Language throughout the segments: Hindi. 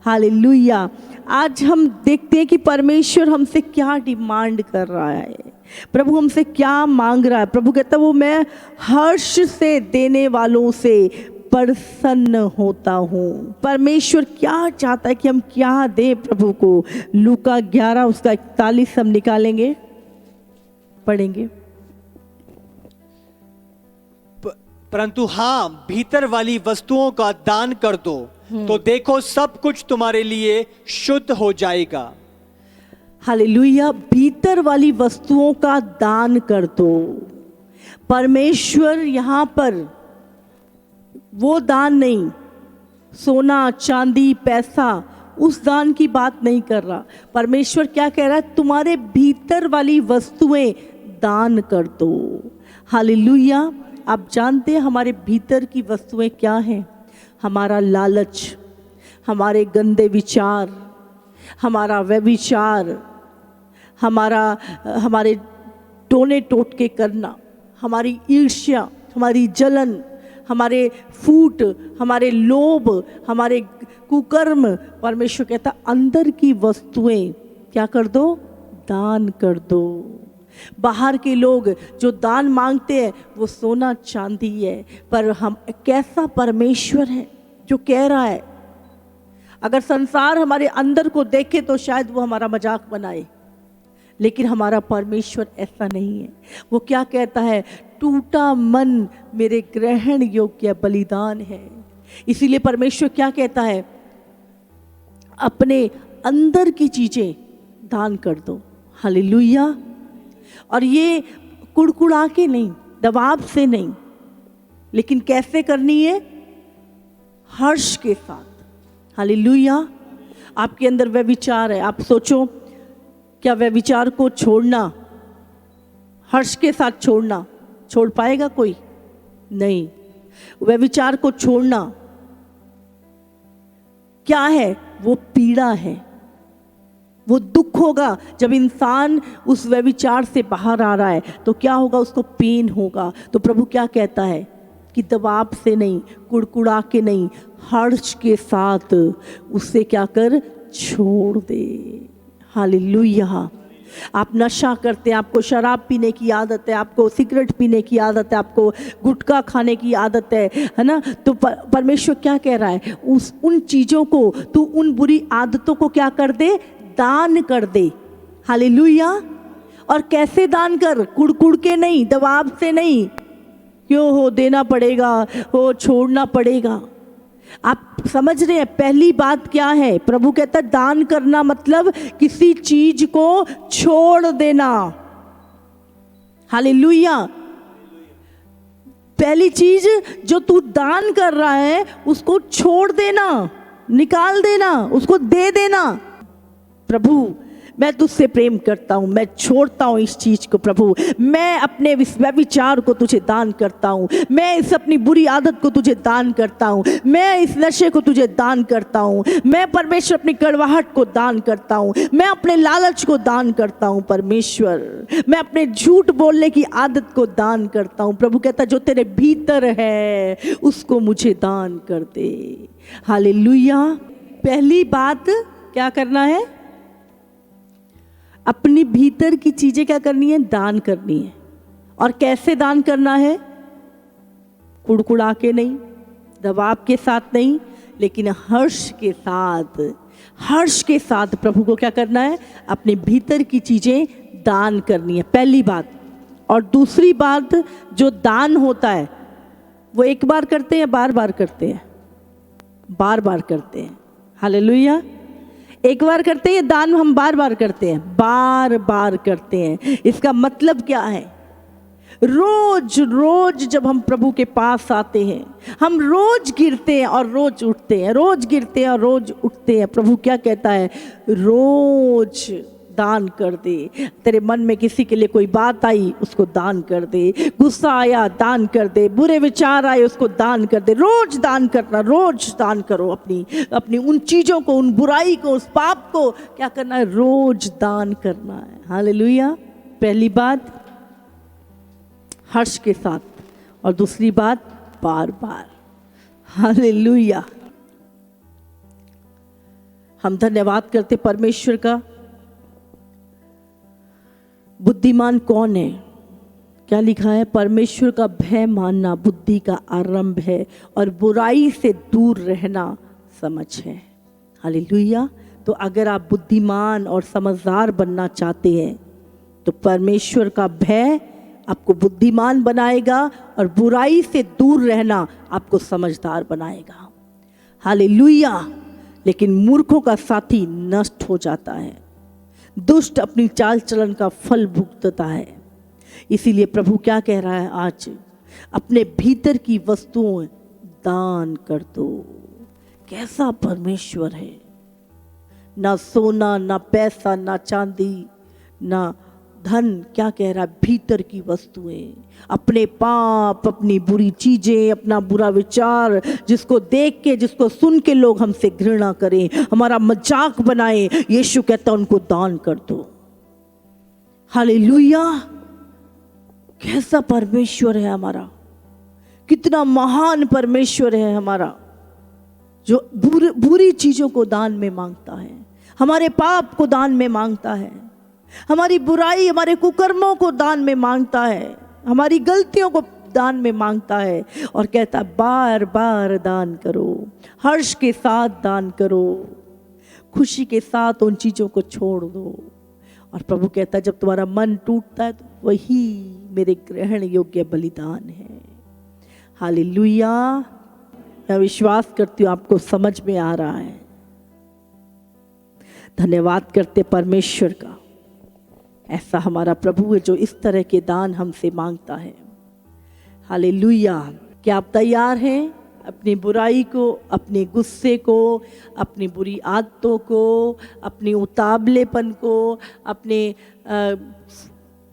हालेलुया। आज हम देखते हैं कि परमेश्वर हमसे क्या डिमांड कर रहा है, प्रभु हमसे क्या मांग रहा है। प्रभु कहता है वो मैं हर्ष से देने वालों से प्रसन्न होता हूँ। परमेश्वर क्या चाहता है कि हम क्या दें प्रभु को। लूका 11 उसका 41 हम निकालेंगे, पढ़ेंगे। परंतु हाँ, भीतर वाली वस्तुओं का दान कर दो तो देखो सब कुछ तुम्हारे लिए शुद्ध हो जाएगा। हालेलुया। भीतर वाली वस्तुओं का दान कर दो। परमेश्वर यहाँ पर वो दान नहीं, सोना चांदी पैसा, उस दान की बात नहीं कर रहा। परमेश्वर क्या कह रहा है, तुम्हारे भीतर वाली वस्तुएं दान कर दो। हालेलुया। आप जानते हैं हमारे भीतर की वस्तुएं क्या हैं? हमारा लालच, हमारे गंदे विचार, हमारा व्यभिचार, हमारे टोने टोटके करना, हमारी ईर्ष्या, हमारी जलन, हमारे फूट, हमारे लोभ, हमारे कुकर्म। परमेश्वर कहता अंदर की वस्तुएं क्या कर दो, दान कर दो। बाहर के लोग जो दान मांगते हैं वो सोना चांदी है, पर हम कैसा परमेश्वर है जो कह रहा है। अगर संसार हमारे अंदर को देखे तो शायद वो हमारा मजाक बनाए, लेकिन हमारा परमेश्वर ऐसा नहीं है। वो क्या कहता है, टूटा मन मेरे ग्रहण योग्य बलिदान है। इसीलिए परमेश्वर क्या कहता है, अपने अंदर की चीजें दान कर दो। हालेलुया। और ये कुड़कुड़ा के नहीं, दबाव से नहीं, लेकिन कैसे करनी है, हर्ष के साथ। हालेलुया। आपके अंदर वह विचार है, आप सोचो क्या वह विचार को छोड़ना, हर्ष के साथ छोड़ना, छोड़ पाएगा कोई? नहीं। वह विचार को छोड़ना क्या है, वो पीड़ा है, वो दुख होगा। जब इंसान उस व्यभिचार से बाहर आ रहा है तो क्या होगा, उसको पेन होगा। तो प्रभु क्या कहता है कि दबाव से नहीं, कुड़कुड़ा के नहीं, हर्ष के साथ उससे क्या कर, छोड़ दे। हालेलुया। आप नशा करते हैं, आपको शराब पीने की आदत है, आपको सिगरेट पीने की आदत है, आपको गुटखा खाने की आदत है ना? तो परमेश्वर क्या कह रहा है, उन चीज़ों को, तू उन बुरी आदतों को क्या कर दे, दान कर दे। हालेलुया। और कैसे दान कर, कुड़कुड़ के नहीं, दबाव से नहीं, क्यों हो देना पड़ेगा, हो छोड़ना पड़ेगा। आप समझ रहे हैं पहली बात क्या है? प्रभु कहता है दान करना मतलब किसी चीज को छोड़ देना। हालेलुया। पहली चीज जो तू दान कर रहा है उसको छोड़ देना, निकाल देना, उसको दे देना। प्रभु मैं तुझसे प्रेम करता हूँ, मैं छोड़ता हूँ इस चीज को। प्रभु मैं अपने व्यभिचार को तुझे दान करता हूँ, मैं इस अपनी बुरी आदत को तुझे दान करता हूँ, मैं इस नशे को तुझे दान करता हूँ, मैं परमेश्वर अपनी कड़वाहट को दान करता हूँ, मैं अपने लालच को दान करता हूँ। परमेश्वर मैं अपने झूठ बोलने की आदत को दान करता हूँ। प्रभु कहता जो तेरे भीतर है उसको मुझे दान कर दे। हालेलुया। पहली बात क्या करना है, अपनी भीतर की चीजें क्या करनी है, दान करनी है। और कैसे दान करना है, कुड़कुड़ा के नहीं, दबाव के साथ नहीं, लेकिन हर्ष के साथ। हर्ष के साथ प्रभु को क्या करना है, अपने भीतर की चीजें दान करनी है, पहली बात। और दूसरी बात, जो दान होता है वो एक बार करते हैं, बार बार करते हैं, बार बार करते हैं। हालेलुया। एक बार करते हैं दान, हम बार बार करते हैं, बार बार करते हैं। इसका मतलब क्या है, रोज रोज जब हम प्रभु के पास आते हैं, हम रोज गिरते हैं और रोज उठते हैं, रोज गिरते हैं और रोज उठते हैं। प्रभु क्या कहता है, रोज दान कर दे। तेरे मन में किसी के लिए कोई बात आई उसको दान कर दे, गुस्सा आया दान कर दे, बुरे विचार आए उसको दान कर दे। रोज दान करना, रोज दान करो। अपनी उन चीज़ों को, उन बुराई को, उस पाप को क्या करना है, रोज दान करना है। हालेलुया। पहली बात हर्ष के साथ, और दूसरी बात बार बार। हालेलुया। हम धन्यवाद करते परमेश्वर का। बुद्धिमान कौन है? क्या लिखा है? परमेश्वर का भय मानना बुद्धि का आरंभ है और बुराई से दूर रहना समझ है। हालेलुया। तो अगर आप बुद्धिमान और समझदार बनना चाहते हैं तो परमेश्वर का भय आपको बुद्धिमान बनाएगा और बुराई से दूर रहना आपको समझदार बनाएगा। हालेलुया। लेकिन मूर्खों का साथी नष्ट हो जाता है, दुष्ट अपनी चाल चलन का फल भुगतता है। इसीलिए प्रभु क्या कह रहा है आज? अपने भीतर की वस्तुओं दान कर दो। कैसा परमेश्वर है! ना सोना, ना पैसा, ना चांदी, ना धन। क्या कह रहा है? भीतर की वस्तुएं, अपने पाप, अपनी बुरी चीजें, अपना बुरा विचार, जिसको देख के, जिसको सुन के लोग हमसे घृणा करें, हमारा मजाक बनाए, यीशु कहता है उनको दान कर दो। हालेलुया। कैसा परमेश्वर है हमारा! कितना महान परमेश्वर है हमारा, जो बुरी चीजों को दान में मांगता है, हमारे पाप को दान में मांगता है, हमारी बुराई, हमारे कुकर्मों को दान में मांगता है, हमारी गलतियों को दान में मांगता है और कहता है बार बार दान करो, हर्ष के साथ दान करो, खुशी के साथ उन चीज़ों को छोड़ दो। और प्रभु कहता है जब तुम्हारा मन टूटता है तो वही मेरे ग्रहण योग्य बलिदान है। हालेलुया। मैं विश्वास करती हूँ आपको समझ में आ रहा है। धन्यवाद करते परमेश्वर का। ऐसा हमारा प्रभु है जो इस तरह के दान हमसे मांगता है। हालेलुया। क्या आप तैयार हैं अपनी बुराई को, अपने गुस्से को, अपनी बुरी आदतों को, अपनी उतावलेपन को, अपने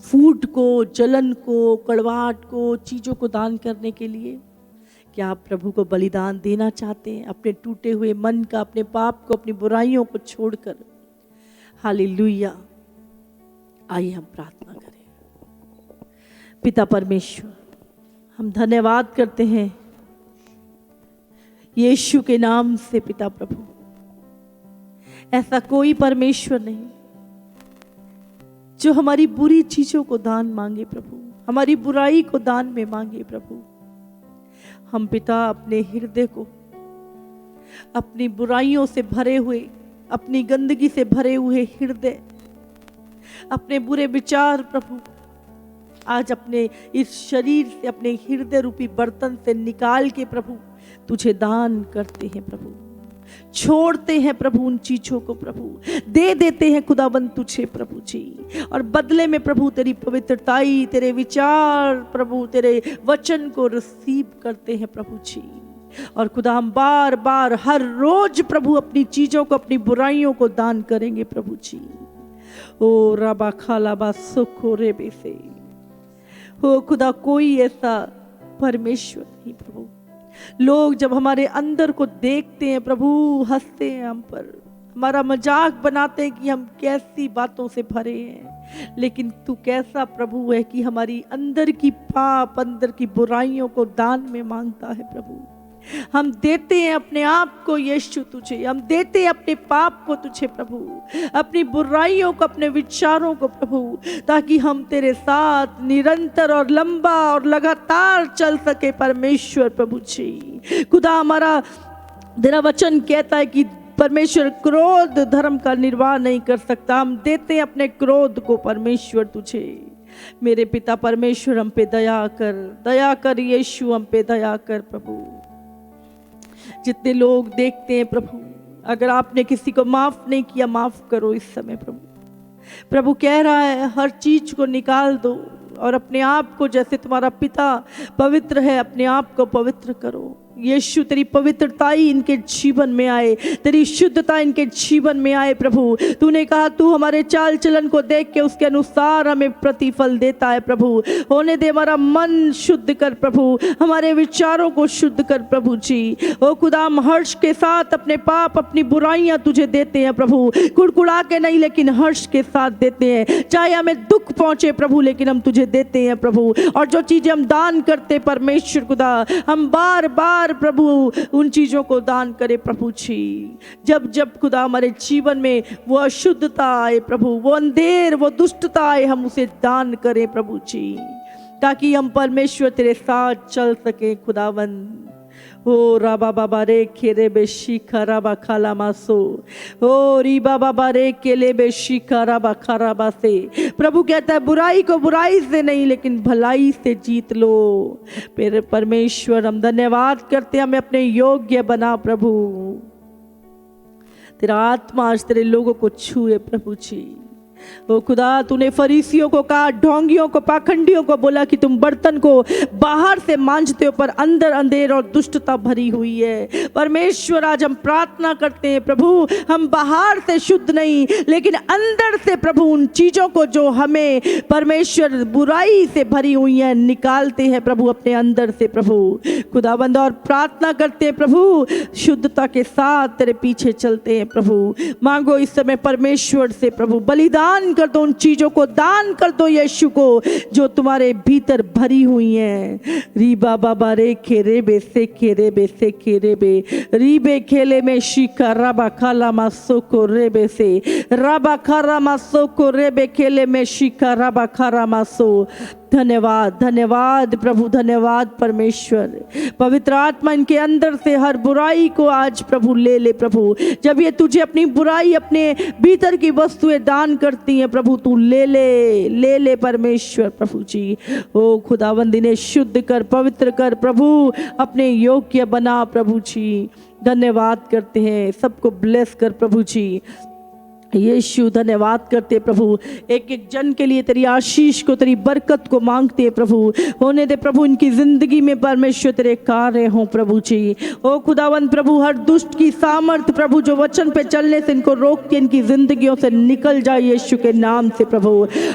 फूट को, जलन को, कड़वाहट को, चीज़ों को दान करने के लिए? क्या आप प्रभु को बलिदान देना चाहते हैं अपने टूटे हुए मन का, अपने पाप को, अपनी बुराइयों को छोड़कर? हालेलुया। आइए हम प्रार्थना करें। पिता परमेश्वर, हम धन्यवाद करते हैं यीशु के नाम से। पिता प्रभु, ऐसा कोई परमेश्वर नहीं जो हमारी बुरी चीजों को दान मांगे प्रभु, हमारी बुराई को दान में मांगे प्रभु। हम पिता अपने हृदय को अपनी बुराइयों से भरे हुए, अपनी गंदगी से भरे हुए हृदय, अपने बुरे विचार प्रभु आज अपने इस शरीर से, अपने हृदय रूपी बर्तन से निकाल के प्रभु तुझे दान करते हैं प्रभु। छोड़ते हैं प्रभु उन चीजों को प्रभु, दे देते हैं खुदाबंद तुझे प्रभु जी। और बदले में प्रभु तेरी पवित्रताई, तेरे विचार प्रभु, तेरे वचन को रिसीव करते हैं प्रभु जी। और खुदा हम बार बार हर रोज प्रभु अपनी चीजों को, अपनी बुराइयों को दान करेंगे प्रभु जी। ओ रबा खालाबा सुखो रे बेसे। हो खुदा, कोई ऐसा परमेश्वर नहीं प्रभु। लोग जब हमारे अंदर को देखते हैं प्रभु, हंसते हैं हम पर, हमारा मजाक बनाते हैं कि हम कैसी बातों से भरे हैं। लेकिन तू कैसा प्रभु है कि हमारी अंदर की पाप, अंदर की बुराइयों को दान में मांगता है प्रभु। हम देते हैं अपने आप को यीशु तुझे, हम देते हैं अपने पाप को तुझे प्रभु, अपनी बुराइयों को, अपने विचारों को प्रभु, ताकि हम तेरे साथ निरंतर और लंबा और लगातार चल सके परमेश्वर प्रभु जी। खुदा हमारा तेरा वचन कहता है कि परमेश्वर क्रोध धर्म का निर्वाह नहीं कर सकता। हम देते हैं अपने क्रोध को परमेश्वर तुझे। मेरे पिता परमेश्वर हम पे दया कर, दया कर यीशु, हम पे दया कर प्रभु। जितने लोग देखते हैं प्रभु, अगर आपने किसी को माफ नहीं किया, माफ करो इस समय प्रभु। प्रभु कह रहा है हर चीज को निकाल दो और अपने आप को, जैसे तुम्हारा पिता पवित्र है, अपने आप को पवित्र करो। यीशु तेरी पवित्रता ही इनके जीवन में आए, तेरी शुद्धता इनके जीवन में आए प्रभु। तूने कहा तू हमारे चाल चलन को देख के उसके अनुसार हमें प्रतिफल देता है प्रभु। होने दे हमारा मन शुद्ध कर प्रभु, हमारे विचारों को शुद्ध कर प्रभु जी। ओ खुदा, हम हर्ष के साथ अपने पाप, अपनी बुराइयां तुझे देते हैं प्रभु, कुड़कुड़ा के नहीं लेकिन हर्ष के साथ देते हैं। चाहे हमें दुख पहुंचे प्रभु, लेकिन हम तुझे देते हैं प्रभु। और जो चीजें हम दान करते परमेश्वर खुदा, हम बार बार बीमार प्रभु उन चीज़ों को दान करे प्रभु जी। जब जब खुदा हमारे जीवन में वो अशुद्धता आए प्रभु, वो अंधेर, वो दुष्टता आए, हम उसे दान करें प्रभु जी, ताकि हम परमेश्वर तेरे साथ चल सके खुदावंद। ओ राबा बाबा रे खेरे बेशी खराबा खाला मासो, ओ री बाबा रे केले बेशी खराबा खराबा से। प्रभु कहता है बुराई को बुराई से नहीं लेकिन भलाई से जीत लो। मेरे परमेश्वर हम धन्यवाद करते हैं, हमें अपने योग्य बना प्रभु। तेरा आत्मा आज तेरे लोगों को छुए प्रभु जी। ओ खुदा, तूने फरीसियों को कहा, ढोंगियों को, पाखंडियों को बोला कि तुम बर्तन को बाहर से मांजते हो पर अंदर अंधेर और दुष्टता भरी हुई है। परमेश्वर आज हम प्रार्थना करते हैं प्रभु, हम बाहर से शुद्ध नहीं लेकिन अंदर से प्रभु उन चीज़ों को जो हमें परमेश्वर बुराई से भरी हुई है निकालते हैं प्रभु अपने अंदर से प्रभु खुदाबंद। और प्रार्थना करते हैं प्रभु, शुद्धता के साथ तेरे पीछे चलते हैं प्रभु। मांगो इस समय परमेश्वर से प्रभु, बलिदान कर दो, उन चीजों को दान कर दो यीशु को जो तुम्हारे भीतर भरी हुई हैं। री बाबा रे खेरे बे से खेरे बे से खेरे बे री बे खेले में शिका रबा खाला मासो को रे बे से रबा खारा मासो को रे बे खेले में शिका रबा खारा मासो। धन्यवाद धन्यवाद प्रभु, धन्यवाद परमेश्वर। पवित्र आत्मा इनके अंदर से हर बुराई को आज प्रभु ले ले प्रभु। जब ये तुझे अपनी बुराई, अपने भीतर की वस्तुएं दान करती हैं प्रभु, तू ले ले परमेश्वर प्रभु जी। ओ खुदावंद इन्हें शुद्ध कर, पवित्र कर प्रभु, अपने योग्य बना प्रभु जी। धन्यवाद करते हैं, सबको ब्लेस कर प्रभु जी। यीशु धन्यवाद करते प्रभु, एक एक जन के लिए तेरी आशीष को, तेरी बरकत को मांगते हैं प्रभु। होने दे प्रभु इनकी जिंदगी में परमेश्वर तेरे कार्य हों प्रभु जी। ओ खुदावंद प्रभु, हर दुष्ट की सामर्थ प्रभु जो वचन पे चलने से इनको रोक के इनकी जिंदगियों से निकल जाए यीशु के नाम से प्रभु।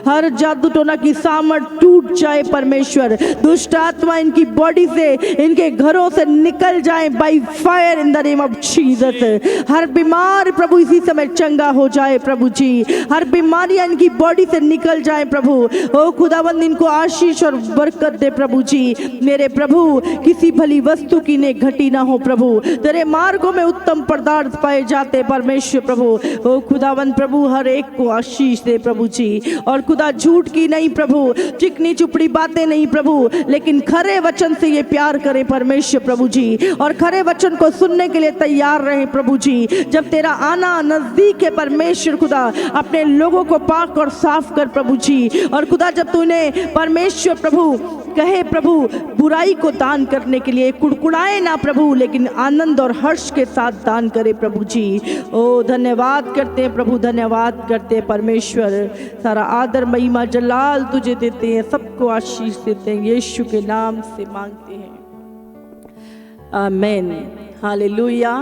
हर जादू टोना की सामर्थ टूट जाए परमेश्वर। दुष्ट आत्मा इनकी बॉडी से, इनके घरों से निकल जाए by fire in the name of Jesus. हर बीमार प्रभु इसी समय चंगा हो जाए प्रभु जी। हर बीमारियां इनकी बॉडी से निकल जाए प्रभु। ओ खुदावंद इनको आशीष और बरकत दे प्रभु जी। मेरे प्रभु, किसी भली वस्तु की ने घटी ना हो प्रभु। तेरे मार्गों में उत्तम पदार्थ पाए जाते परमेश्वर प्रभु। ओ खुदावंद प्रभु, हर एक को आशीष दे प्रभु जी। और खुदा झूठ की नहीं प्रभु, चिकनी चुपड़ी बातें नहीं प्रभु, लेकिन खरे वचन से ये प्यार करे परमेश्वर प्रभु जी। और खरे वचन को सुनने के लिए तैयार रहे प्रभु जी। जब तेरा आना नजदीक है परमेश्वर खुदा, अपने लोगों को पाक और साफ कर प्रभु जी। और खुदा जब तूने परमेश्वर प्रभु कहे प्रभु बुराई को दान करने के लिए, कुड़कुड़ाए ना प्रभु लेकिन आनंद और हर्ष के साथ दान करे प्रभु जी। ओ धन्यवाद करते हैं प्रभु, धन्यवाद करते हैं परमेश्वर। सारा आदर महिमा जलाल तुझे देते हैं, सबको आशीष देते हैं, यीशु के नाम से मांगते हैं, आमीन। हालेलुया।